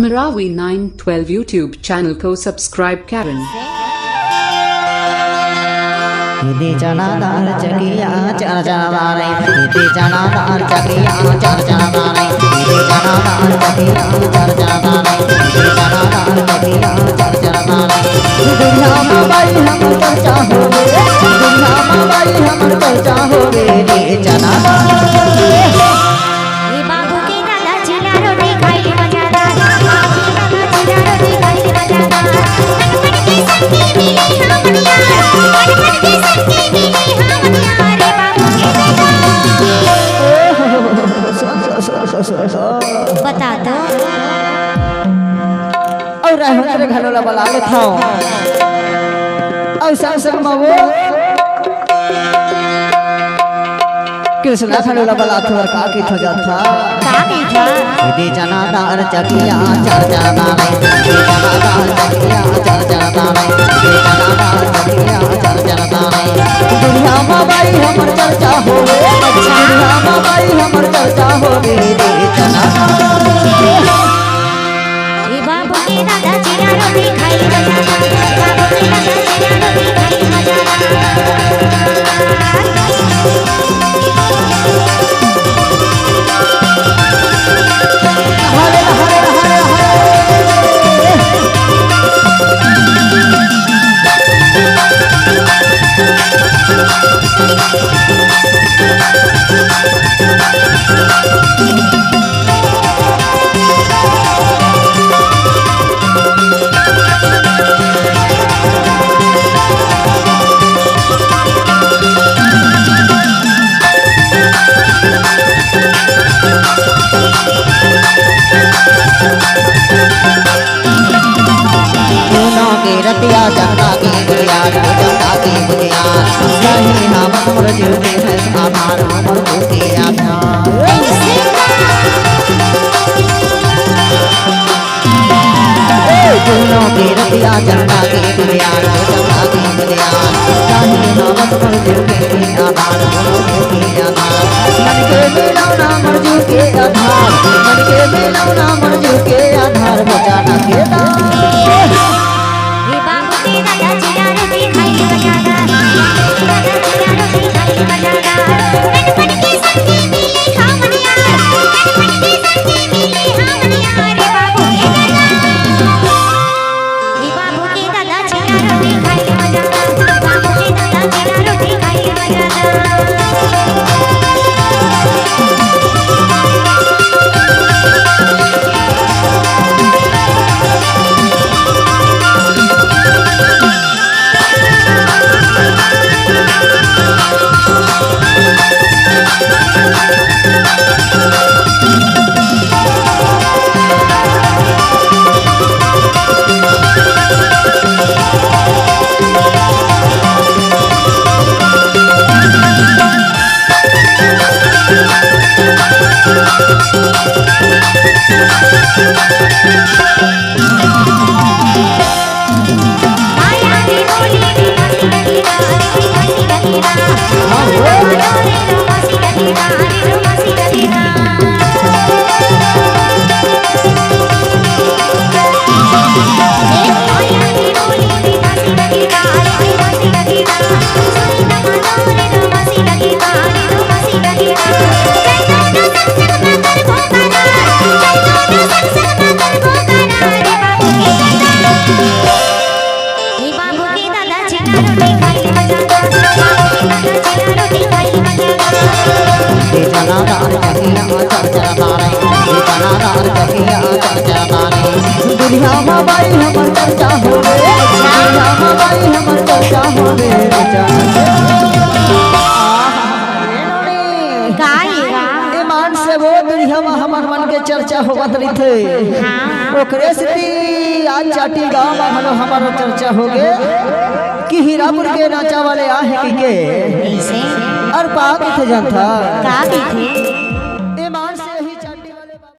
Marawi 912 YouTube channel को subscribe करें। हिंदी चना दाल चकिया चर चरदारे हिंदी चना दाल चकिया चर चरदारे हिंदी चना दाल चकिया चर चरदारे हिंदी चना दाल चकिया चर चरदारे दुनिया में भाई हम चर्चा होवे दुनिया में भाई हम चर्चा होवे रे चना ये बाबू के दादा चना रोटी खाई मजादा बाबू के दादा चना रोटी खाई मजादा मनपन के संगी मिले हम यार मनपन के संगी मिले हम यार रे बाबू के दादा बता दो और हमारे घरोला वाला ले थाओ और संग मावो कृष्णा घरोला वाला थोड़ा का की थो जाता हिंदी चना दाल चकिया चर चरदारे हिंदी चना दाल चकिया चर चरदारे हिंदी चना दाल चकिया चर चरदारे दुनिया में भाई हमर चर्चा होवे दुनिया में भाई हमर चर्चा होवे रे चना ये बाबू के दादा चना रोटी खाई मजादा बाबू के दादा चना रोटी खाई मजादा रतिया चंदा की गुड़िया चंदा की गुड़िया सही हम मोर जीते हैं आधार हमर भूखे दोनों की रतिया चंदा की गुड़िया चंदा की गुड़िया सही हम मोर जीते हैं आधार हमर भूखे मन के मिलौना मरजू के आधार मन के मिलौना मरजू के आधार बचाना के दादा चना रोटी खाई मजादा दादा चना रोटी खाई मजादा मनपन के संगी मिले हम यार मनपन के संगी मिले हम यार रे बाबू के दादा चना रोटी खाई मजादा बाबू के दादा चना रोटी खाई मजादा दुनिया में भाई हमर चर्चा होवे दुनिया में भाई हमर चर्चा होवे ईमान से वो दुनिया में हमर मन के चर्चा होवत रही थे ओकरे से आज चाटी गांव में हमार चर्चा होगे कि हीरापुर के नाचा वाले आहे के और पाक थे जनता का थे